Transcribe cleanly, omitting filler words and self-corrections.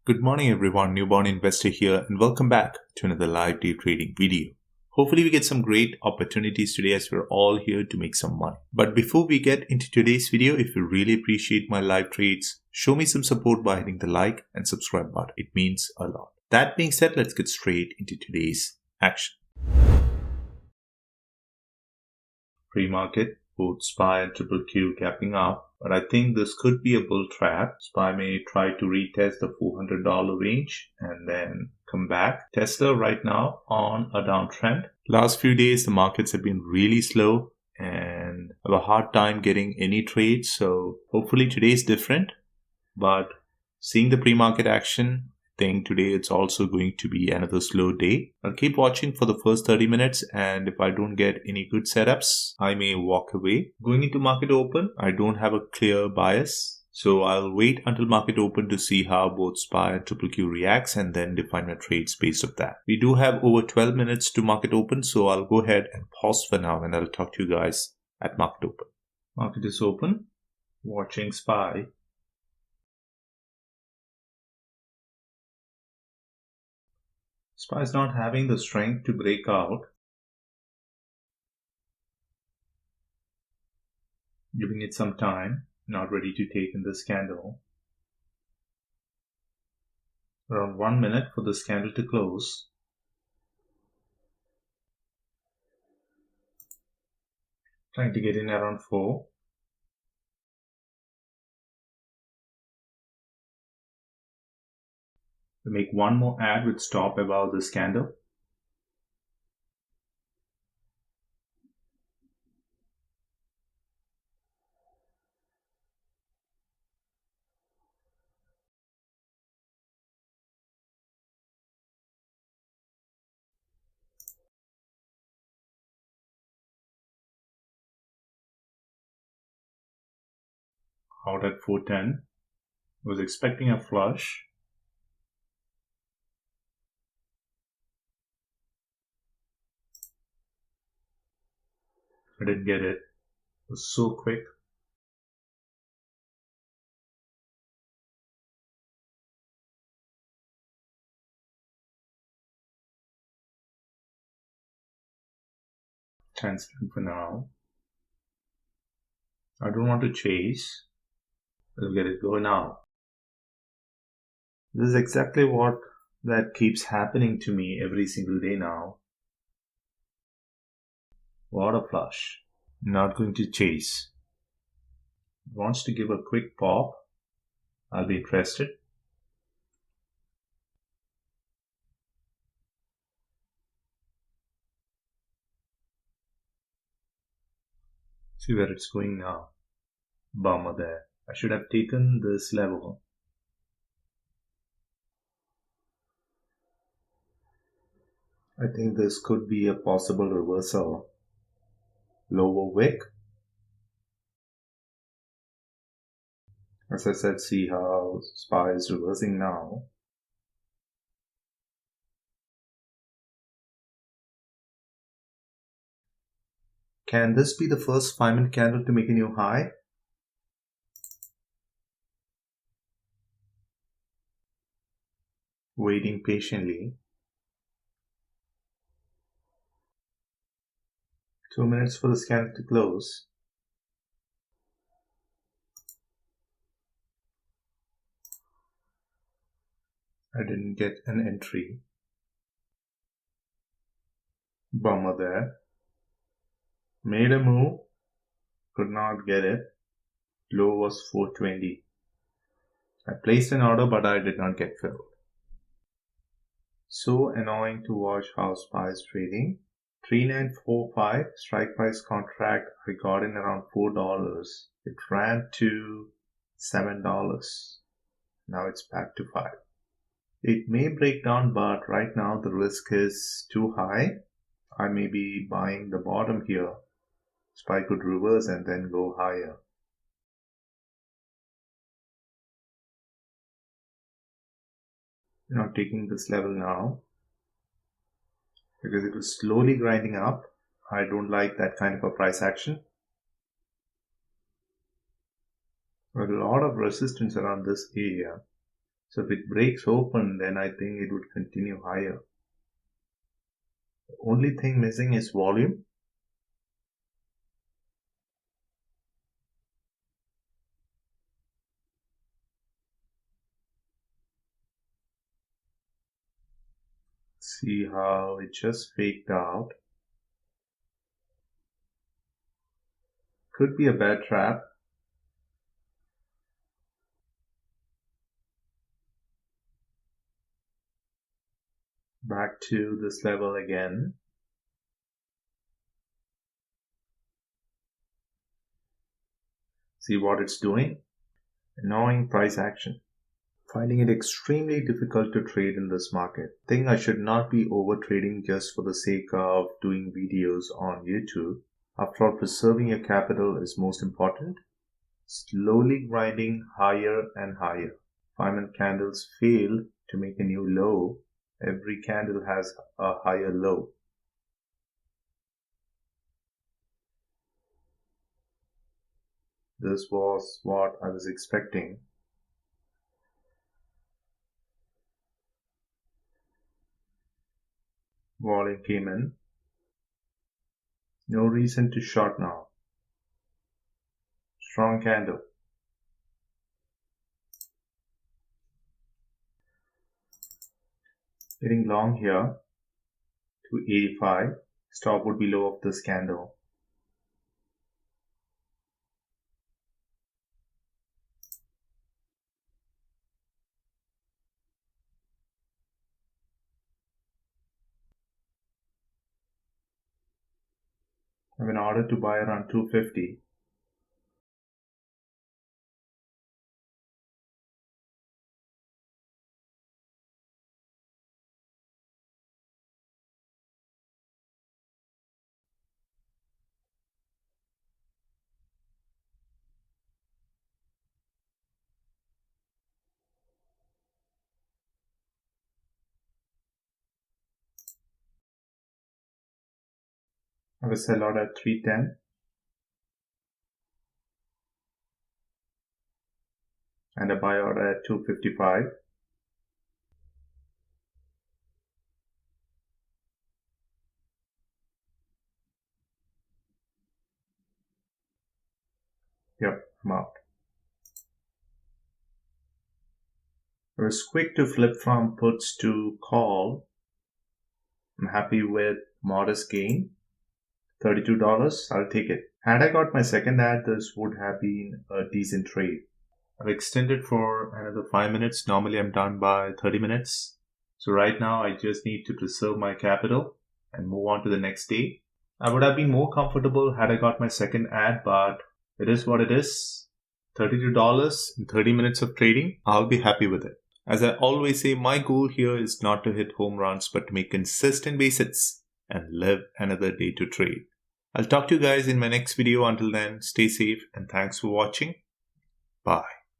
Good morning everyone, Newborn Investor here and welcome back to another live day trading video. Hopefully we get some great opportunities today as we're all here to make some money. But before we get into today's video, if you really appreciate my live trades, show me some support by hitting the like and subscribe button. It means a lot. That being said, let's get straight into today's action. Pre-market, both SPY and QQQ gapping up, but I think this could be a bull trap. SPY may try to retest the $400 range and then come back. Tesla right now on a downtrend. Last few days the markets have been really slow and have a hard time getting any trades, so hopefully today is different. But seeing the pre-market action, I think today it's also going to be another slow day. I'll keep watching for the first 30 minutes and if I don't get any good setups, I may walk away. Going into market open, I don't have a clear bias. So I'll wait until market open to see how both SPY and QQQ reacts and then define my trades based on that. We do have over 12 minutes to market open, so I'll go ahead and pause for now and I'll talk to you guys at market open. Market is open, watching SPY. SPY is not having the strength to break out. Giving it some time, not ready to take in this candle. Around 1 minute for this candle to close. Trying to get in around 4. We make one more ad with stop above this candle. Out at 410. Was expecting a flush. I didn't get it. It was so quick. Canceling for now. I don't want to chase. I'll get it go now. This is exactly what that keeps happening to me every single day now. What a flush. Not going to chase. Wants to give a quick pop. I'll be interested. See where it's going now. Bummer there. I should have taken this level. I think this could be a possible reversal. Lower wick. As I said, see how SPY is reversing now. Can this be the first 5-minute candle to make a new high? Waiting patiently. 2 minutes for this candle to close. I didn't get an entry. Bummer there. Made a move. Could not get it. Low was 420. I placed an order but I did not get filled. So annoying to watch how SPY is trading. 3945 strike price contract I got in around $4. It ran to $7. Now it's back to 5. It may break down, but right now the risk is too high. I may be buying the bottom here. SPY could reverse and then go higher. Not taking this level now because it was slowly grinding up. I don't like that kind of a price action. With a lot of resistance around this area. So if it breaks open, then I think it would continue higher. The only thing missing is volume. See how it just faked out. Could be a bad trap. Back to this level again. See what it's doing? Annoying price action. Finding it extremely difficult to trade in this market. Think I should not be over trading just for the sake of doing videos on YouTube. After all, preserving your capital is most important. Slowly grinding higher and higher. 5-minute candles fail to make a new low. Every candle has a higher low. This was what I was expecting. Volume came in. No reason to short now. Strong candle. Getting long here to 85. Stop would be low of this candle. I have an order to buy around 250. I have a sell order at 310. And a buy order at 255. Yep, I'm out. I was quick to flip from puts to call. I'm happy with modest gain. $32, I'll take it. Had I got my second ad, this would have been a decent trade. I've extended for another 5 minutes. Normally I'm done by 30 minutes. So right now I just need to preserve my capital and move on to the next day. I would have been more comfortable had I got my second ad, but it is what it is. $32 in 30 minutes of trading. I'll be happy with it. As I always say, my goal here is not to hit home runs, but to make consistent base hits and live another day to trade. I'll talk to you guys in my next video. Until then, stay safe and thanks for watching. Bye.